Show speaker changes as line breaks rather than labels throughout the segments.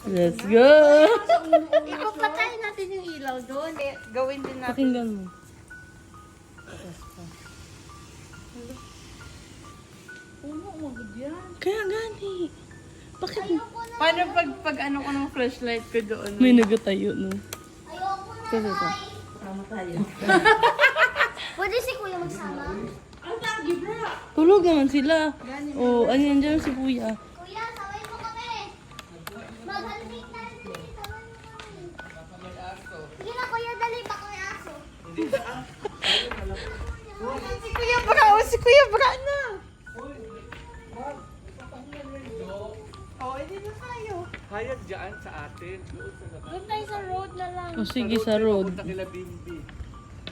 Let's go!
Ipapatay natin yung ilaw doon. Gawin din natin.
Pakinggan mo.
Puno, magod yan.
Kaya gani. Bakit
Paano pag ano ko ng flashlight ko doon?
may nagatayo, no?
Ayoko na.
Kasi ito.
Tama tayo.
Pwede si kuya magsama?
Tulog naman sila. Oh, ano yan dyan si kuya?
Kuya, saway mo kami. Maghandik na rin. Saway mo kami. Sige na kuya, dali. Baka may aso.
Si Kuya Bra! Oh, si Kuya Bra na! Oh, hindi na tayo.
Hayag dyan sa atin. Doon sa labas.
Doon tayo sa road na lang.
O sige, sa road.
Punta kila Bimbi.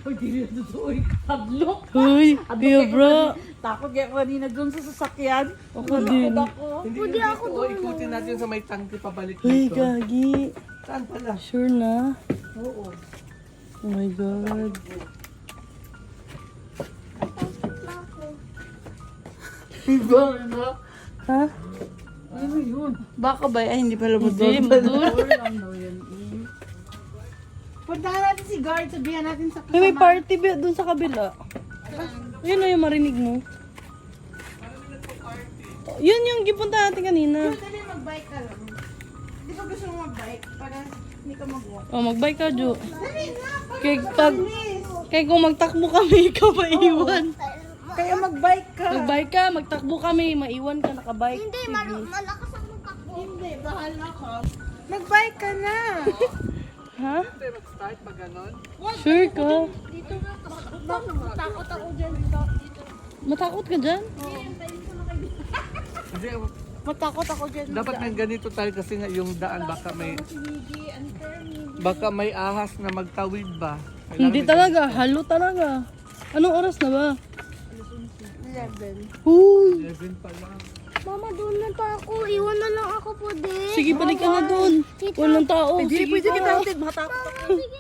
Uy, di rin ito. Uy, hadlok.
Uy, kuya bro.
Takot kaya kanina doon sa sasakyan.
Ako din.
Hindi
Pwede
yun
ako
dito.
doon,
Ikutin natin sa may tangke pabalik
Uy,
dito.
gagi.
Saan pala?
Sure na?
Oo.
Oh my God.
Iba, ano?
Ha?
Ano yun? Baka ba? Ay, hindi pala
Hindi,
motor.
motor.
lang daw yan. Puntahan natin si guard. Sabihan natin sa
May party ba dun sa kabila? Yun na yung marinig mo. Yun yung gipunta natin kanina.
Dali, mag-bike ka lang. Di ba gusto mo mag-bike? Para hindi ka mag-walk.
Oh, mag-bike ka, Jo.
Dali na!
Kaya kung magtakbo kami, ikaw maiwan.
Kaya mag-bike ka.
Mag-bike ka, magtakbo kami, maiwan ka, nakabike.
Hindi, malakas ang magtakbo.
Hindi, bahala ka. Mag-bike ka na.
Ha?
Hindi, mag-start pag ganon.
Sure ka?
Dito na. Takot ako dyan. Dito.
Matakot ka dyan?
Hindi,
Matakot ako dyan.
dapat may ganito tayo kasi nga yung daan baka may
Sinigi, Anthony.
baka may ahas na magtawid ba. Kailangan
Hindi
may
talaga, halo talaga. Anong oras na ba?
11.
Uy!
11 pa lang.
Mama, doon na pa ako. Iwan na lang ako po din.
Sige, balik ka na doon. Walang tao. Sige
Pwede
ka.
kita natin. Matakot ako.
Sige,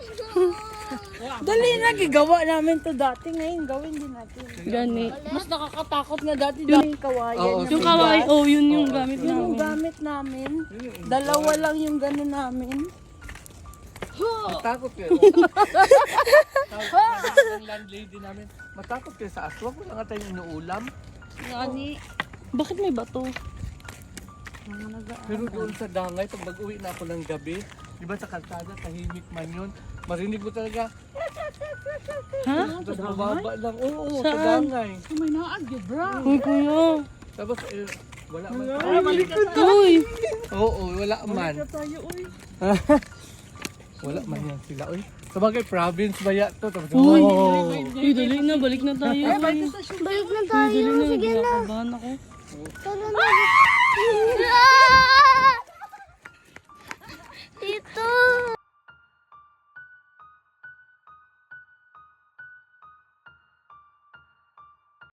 Dali na, gigawa namin to dati. Ngayon, gawin din natin.
Gani.
Mas nakakatakot nga dati yung kawayan.
Oo,
yung
Yung kawaii, oh, yun yung gamit
Yun yung
namin.
gamit namin. Dalawa lang yung gano'n namin.
Matakot kayo. Ang landlady namin. Matakot kayo sa aswang. Wala nga tayong inuulam.
Nani?
Bakit may bato?
Pero doon sa dangay, pag mag-uwi na ako ng gabi, di ba sa kalsada, tahimik man yun, marinig mo talaga,
Ha?
tapos mababa lang, oo, sa
Saan?
dangay.
May naag, bra.
Uy, kuya.
Tapos, wala man.
Uy!
Oo, wala man.
Tayo, uy.
Wala man yan sila, uy. Sabagay, province ba ya to? Tapos,
Uy!
oh.
Uy, dali na, balik na tayo. Uy,
balik na
Uy,
tayo.
dali na,
Sige na.
nagkakabahan ako.
Tara na.